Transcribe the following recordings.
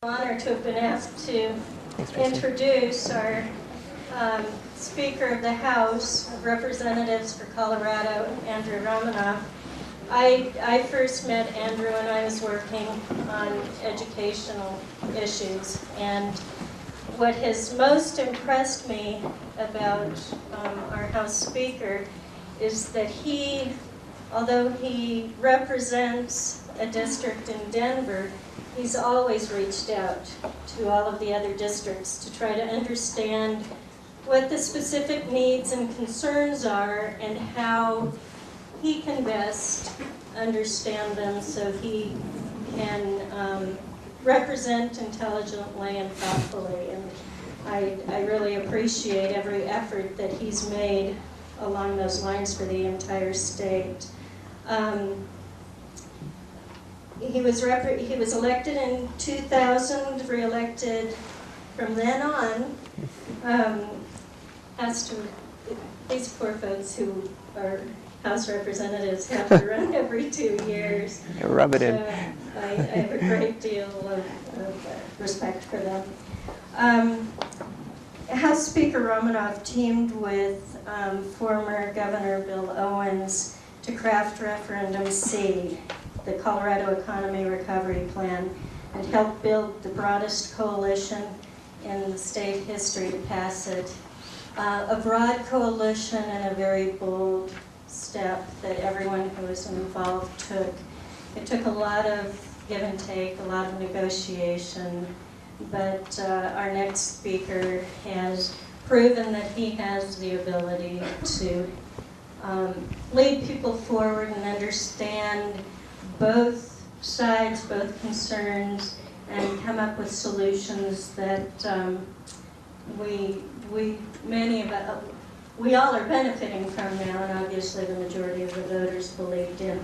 Honor to have been asked to introduce our Speaker of the House of Representatives for Colorado, Andrew Romanoff. I first met Andrew when I was working on educational issues, and what has most impressed me about our House Speaker is that he, although he represents a district in Denver, he's always reached out to all of the other districts to try to understand what the specific needs and concerns are and how he can best understand them so he can represent intelligently and thoughtfully. And I really appreciate every effort that he's made along those lines for the entire state. He was elected in 2000, re-elected from then on. These poor folks who are House representatives have to run every 2 years. Rub it in. I have a great deal of respect for them. House Speaker Romanoff teamed with former Governor Bill Owens to craft Referendum C, the Colorado Economy Recovery Plan, and helped build the broadest coalition in the state history to pass it. A broad coalition and a very bold step that everyone who was involved took. It took a lot of give and take, a lot of negotiation, but our next speaker has proven that he has the ability to lead people forward and understand both sides, both concerns, and come up with solutions that we all are benefiting from now, and obviously the majority of the voters believed in.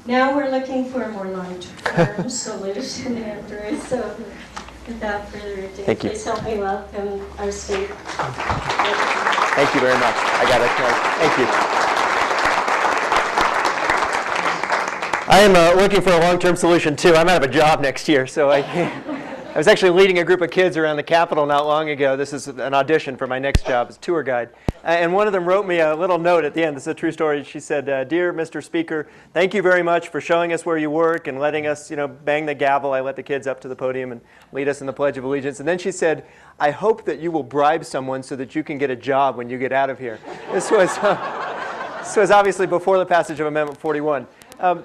Now we're looking for a more long-term solution, Andrew. So without further ado, please help me welcome our speaker. Thank you very much. I got it. Thank you. I am looking for a long-term solution too. I'm out of a job next year, so I was actually leading a group of kids around the Capitol not long ago. This is an audition for my next job as tour guide. And one of them wrote me a little note at the end. This is a true story. She said, "Dear Mr. Speaker, thank you very much for showing us where you work and letting us, bang the gavel." I let the kids up to the podium and lead us in the Pledge of Allegiance. And then she said, "I hope that you will bribe someone so that you can get a job when you get out of here." This was obviously before the passage of Amendment 41.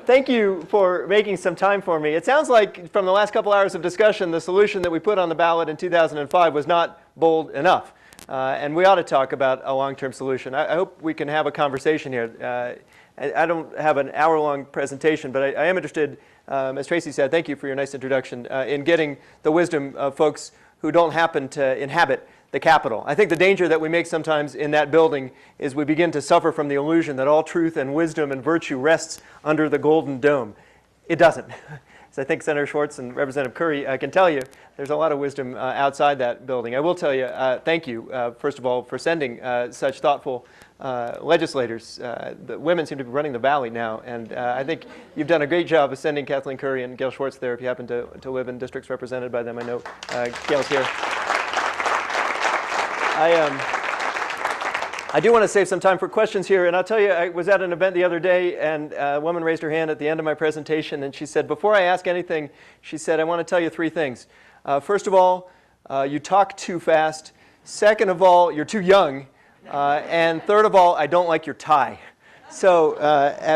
Thank you for making some time for me. It sounds like from the last couple hours of discussion, the solution that we put on the ballot in 2005 was not bold enough. And we ought to talk about a long-term solution. I hope we can have a conversation here. I don't have an hour-long presentation, but I am interested, as Tracy said, thank you for your nice introduction, in getting the wisdom of folks who don't happen to inhabit the Capitol. I think the danger that we make sometimes in that building is we begin to suffer from the illusion that all truth and wisdom and virtue rests under the Golden Dome. It doesn't. As I think Senator Schwartz and Representative Curry can tell you, there's a lot of wisdom outside that building. I will tell you, thank you, first of all, for sending such thoughtful legislators. The women seem to be running the Valley now, and I think you've done a great job of sending Kathleen Curry and Gail Schwartz there if you happen to live in districts represented by them. I know Gail's here. I do want to save some time for questions here, and I'll tell you, I was at an event the other day, and a woman raised her hand at the end of my presentation, and she said, before I ask anything, she said, I want to tell you 3 things. First of all, you talk too fast. Second of all, you're too young. And third of all, I don't like your tie. So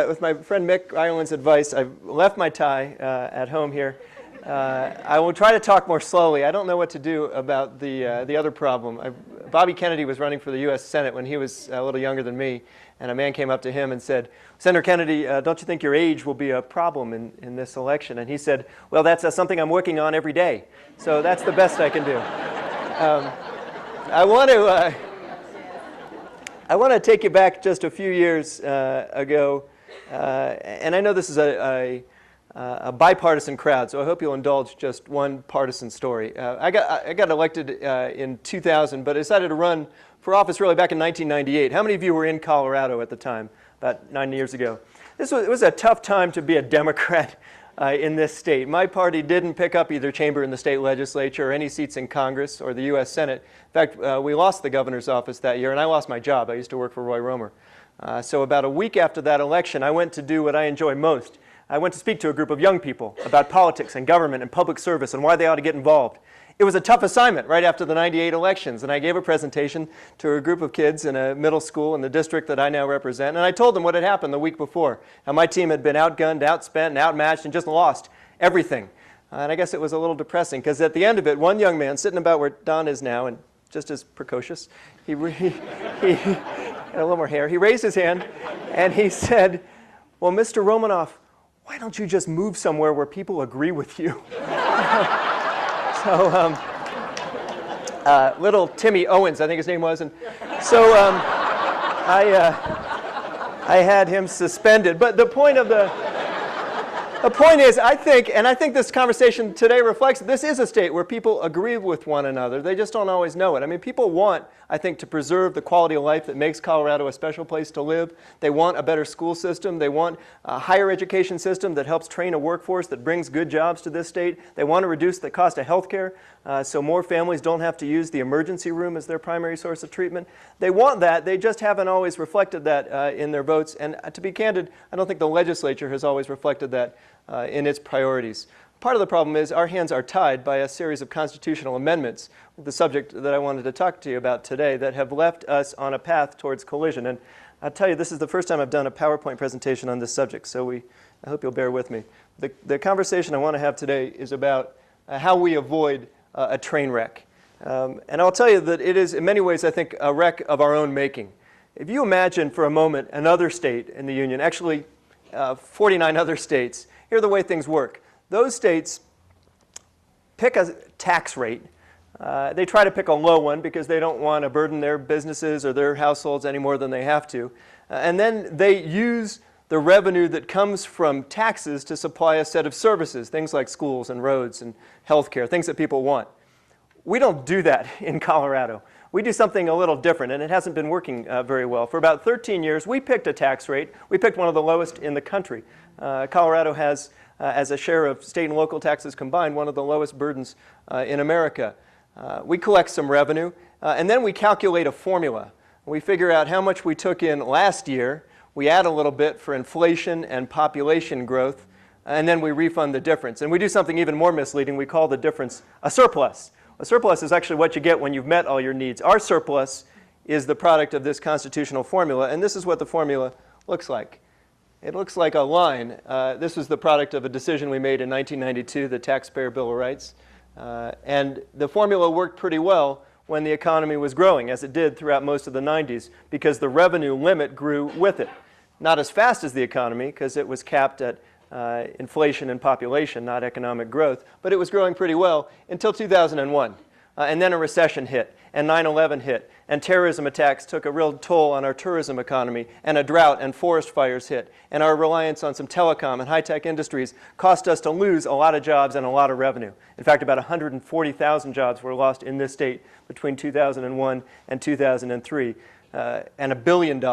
with my friend Mick Ireland's advice, I've left my tie at home here. I will try to talk more slowly. I don't know what to do about the other problem. Bobby Kennedy was running for the U.S. Senate when he was a little younger than me, and a man came up to him and said, "Senator Kennedy, don't you think your age will be a problem in this election?" And he said, "Well, that's something I'm working on every day. So that's the best I can do." I want to take you back just a few years ago, and I know this is a bipartisan crowd, so I hope you'll indulge just one partisan story. I got elected in 2000, but I decided to run for office really back in 1998. How many of you were in Colorado at the time, about 9 years ago? It was a tough time to be a Democrat. in this state. My party didn't pick up either chamber in the state legislature or any seats in Congress or the U.S. Senate. In fact, we lost the governor's office that year, and I lost my job. I used to work for Roy Romer. So about a week after that election, I went to do what I enjoy most. I went to speak to a group of young people about politics and government and public service and why they ought to get involved. It was a tough assignment right after the '98 elections, and I gave a presentation to a group of kids in a middle school in the district that I now represent, and I told them what had happened the week before, how my team had been outgunned, outspent, and outmatched, and just lost everything. And I guess it was a little depressing, because at the end of it, one young man sitting about where Don is now, and just as precocious, he had a little more hair, he raised his hand, and he said, "Well, Mr. Romanoff, why don't you just move somewhere where people agree with you?" So, little Timmy Owens, I think his name was, and so I had him suspended. But the point is, I think this conversation today reflects this is a state where people agree with one another. They just don't always know it. I mean, people want, I think, to preserve the quality of life that makes Colorado a special place to live. They want a better school system. They want a higher education system that helps train a workforce that brings good jobs to this state. They want to reduce the cost of health care so more families don't have to use the emergency room as their primary source of treatment. They want that. They just haven't always reflected that in their votes. And to be candid, I don't think the legislature has always reflected that in its priorities. Part of the problem is our hands are tied by a series of constitutional amendments, the subject that I wanted to talk to you about today, that have left us on a path towards collision. And I'll tell you, this is the first time I've done a PowerPoint presentation on this subject, so I hope you'll bear with me. The conversation I want to have today is about how we avoid a train wreck. And I'll tell you that it is, in many ways, I think, a wreck of our own making. If you imagine for a moment another state in the Union, actually 49 other states, here are the way things work. Those states pick a tax rate. They try to pick a low one because they don't want to burden their businesses or their households any more than they have to. And then they use the revenue that comes from taxes to supply a set of services, things like schools and roads and healthcare, things that people want. We don't do that in Colorado. We do something a little different, and it hasn't been working very well. For about 13 years, we picked a tax rate. We picked one of the lowest in the country. Colorado has, as a share of state and local taxes combined, one of the lowest burdens in America. We collect some revenue, and then we calculate a formula. We figure out how much we took in last year. We add a little bit for inflation and population growth, and then we refund the difference. And we do something even more misleading. We call the difference a surplus. A surplus is actually what you get when you've met all your needs. Our surplus is the product of this constitutional formula, and this is what the formula looks like. It looks like a line. This was the product of a decision we made in 1992, the Taxpayer Bill of Rights. And the formula worked pretty well when the economy was growing, as it did throughout most of the 90s, because the revenue limit grew with it. Not as fast as the economy, because it was capped at inflation and population, not economic growth, but it was growing pretty well until 2001. And then a recession hit, and 9/11 hit, and terrorism attacks took a real toll on our tourism economy, and a drought and forest fires hit, and our reliance on some telecom and high-tech industries cost us to lose a lot of jobs and a lot of revenue. In fact, about 140,000 jobs were lost in this state between 2001 and 2003. And $1 billion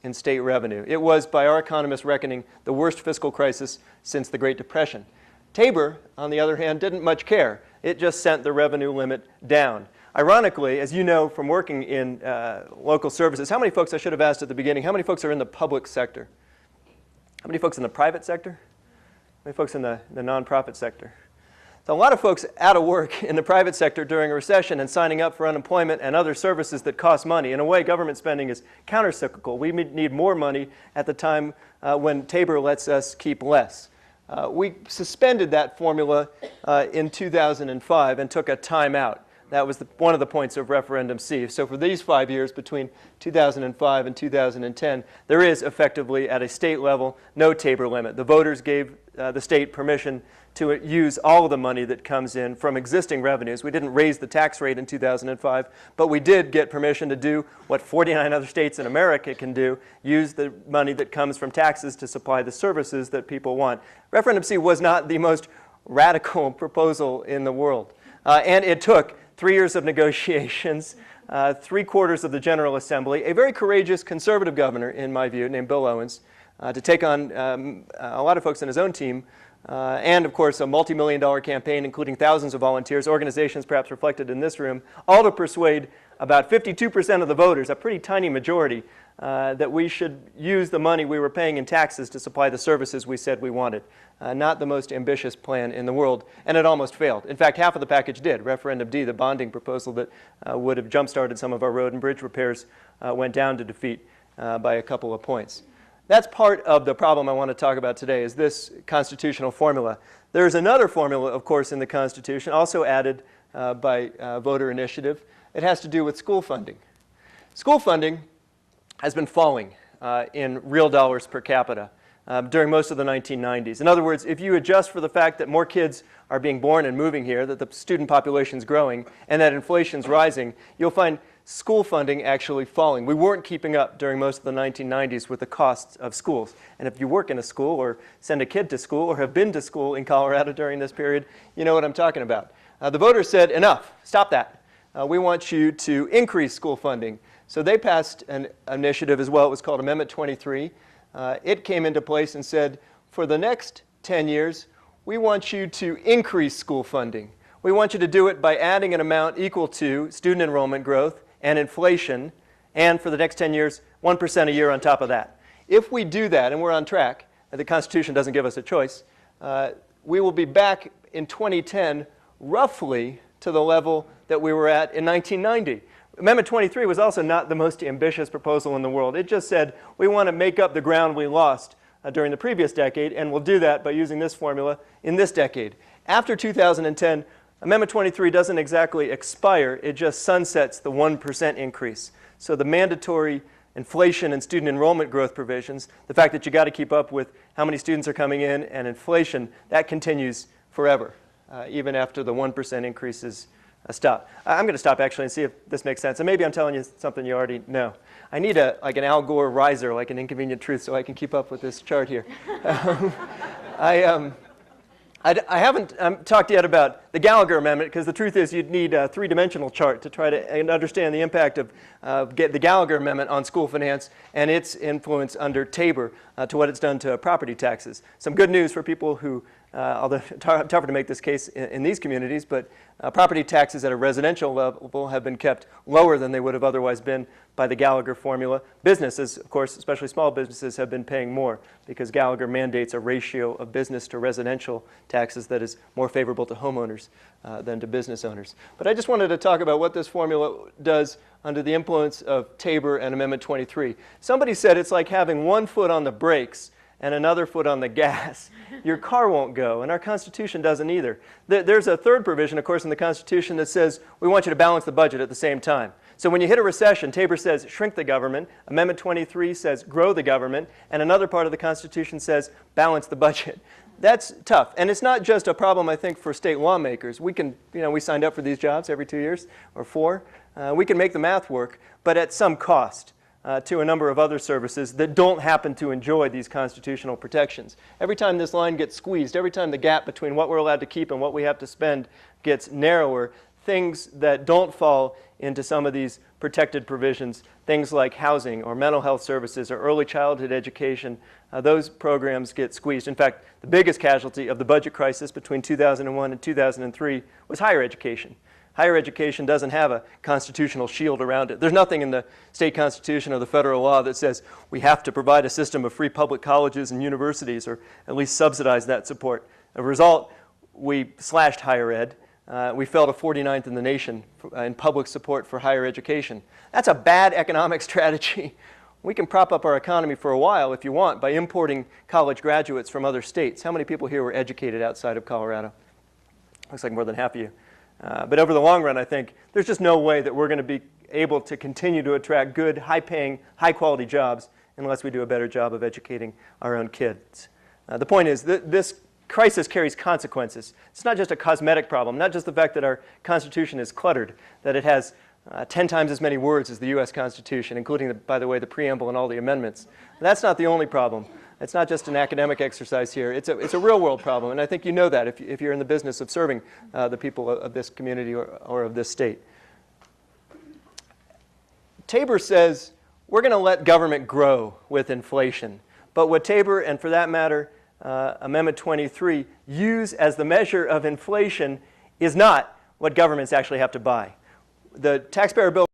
in state revenue. It was, by our economists' reckoning, the worst fiscal crisis since the Great Depression. Tabor, on the other hand, didn't much care. It just sent the revenue limit down. Ironically, as you know from working in local services, how many folks, I should have asked at the beginning, how many folks are in the public sector? How many folks in the private sector? How many folks in the nonprofit sector? So a lot of folks out of work in the private sector during a recession and signing up for unemployment and other services that cost money. In a way, government spending is countercyclical. We need more money at the time when Tabor lets us keep less. We suspended that formula in 2005 and took a timeout. That was one of the points of Referendum C. So for these 5 years, between 2005 and 2010, there is effectively, at a state level, no Tabor limit. The voters gave the state permission to use all of the money that comes in from existing revenues. We didn't raise the tax rate in 2005, but we did get permission to do what 49 other states in America can do, use the money that comes from taxes to supply the services that people want. Referendum C was not the most radical proposal in the world. And it took 3 years of negotiations, 3/4 of the General Assembly, a very courageous conservative governor, in my view, named Bill Owens, to take on a lot of folks in his own team and of course a multi-million-dollar campaign including thousands of volunteers, organizations perhaps reflected in this room, all to persuade about 52% of the voters, a pretty tiny majority, that we should use the money we were paying in taxes to supply the services we said we wanted. Not the most ambitious plan in the world, and it almost failed. In fact, half of the package did. Referendum D, the bonding proposal that would have jump-started some of our road and bridge repairs, went down to defeat by a couple of points. That's part of the problem I want to talk about today, is this constitutional formula. There's another formula, of course, in the Constitution, also added by voter initiative. It has to do with school funding. School funding has been falling in real dollars per capita during most of the 1990s. In other words, if you adjust for the fact that more kids are being born and moving here, that the student population is growing, and that inflation's rising, you'll find school funding actually falling. We weren't keeping up during most of the 1990s with the costs of schools. And if you work in a school or send a kid to school or have been to school in Colorado during this period, you know what I'm talking about. The voters said, enough, stop that. We want you to increase school funding. So they passed an initiative as well. It was called Amendment 23. It came into place and said, for the next 10 years, we want you to increase school funding. We want you to do it by adding an amount equal to student enrollment growth and inflation, and for the next 10 years, 1% a year on top of that. If we do that, and we're on track, and the Constitution doesn't give us a choice, we will be back in 2010 roughly to the level that we were at in 1990. Amendment 23 was also not the most ambitious proposal in the world. It just said, we want to make up the ground we lost during the previous decade, and we'll do that by using this formula in this decade. After 2010, Amendment 23 doesn't exactly expire, it just sunsets the 1% increase. So the mandatory inflation and student enrollment growth provisions, the fact that you got to keep up with how many students are coming in and inflation, that continues forever, even after the 1% increases stop. I'm going to stop actually and see if this makes sense. And maybe I'm telling you something you already know. I need like an Al Gore riser, like an Inconvenient Truth, so I can keep up with this chart here. I haven't talked yet about the Gallagher Amendment, because the truth is you'd need a three-dimensional chart to try to understand the impact of the Gallagher Amendment on school finance and its influence under Tabor to what it's done to property taxes. Some good news for people who, although tougher to make this case in these communities, but property taxes at a residential level have been kept lower than they would have otherwise been by the Gallagher formula. Businesses, of course, especially small businesses, have been paying more because Gallagher mandates a ratio of business to residential taxes that is more favorable to homeowners than to business owners. But I just wanted to talk about what this formula does under the influence of Tabor and Amendment 23. Somebody said it's like having one foot on the brakes and another foot on the gas. Your car won't go, and our Constitution doesn't either. There's a third provision, of course, in the Constitution that says we want you to balance the budget at the same time. So when you hit a recession, Tabor says shrink the government, Amendment 23 says grow the government, and another part of the Constitution says balance the budget. That's tough, and it's not just a problem, I think, for state lawmakers. We can, we signed up for these jobs every 2 years or 4. We can make the math work, but at some cost to a number of other services that don't happen to enjoy these constitutional protections. Every time this line gets squeezed, every time the gap between what we're allowed to keep and what we have to spend gets narrower, things that don't fall into some of these protected provisions, things like housing or mental health services or early childhood education, those programs get squeezed. In fact, the biggest casualty of the budget crisis between 2001 and 2003 was higher education. Higher education doesn't have a constitutional shield around it. There's nothing in the state constitution or the federal law that says we have to provide a system of free public colleges and universities, or at least subsidize that support. As a result, we slashed higher ed. We fell to 49th in the nation in public support for higher education. That's a bad economic strategy. We can prop up our economy for a while, if you want, by importing college graduates from other states. How many people here were educated outside of Colorado? Looks like more than half of you. But over the long run, I think there's just no way that we're going to be able to continue to attract good, high-paying, high-quality jobs unless we do a better job of educating our own kids. The point is that this crisis carries consequences. It's not just a cosmetic problem, not just the fact that our Constitution is cluttered, that it has 10 times as many words as the U.S. Constitution, including, by the way, the preamble and all the amendments. That's not the only problem. It's not just an academic exercise here. It's a real-world problem, and I think you know that if you're in the business of serving the people of this community or of this state. Tabor says we're going to let government grow with inflation. But what Tabor, and for that matter, Amendment 23, use as the measure of inflation is not what governments actually have to buy. The taxpayer bill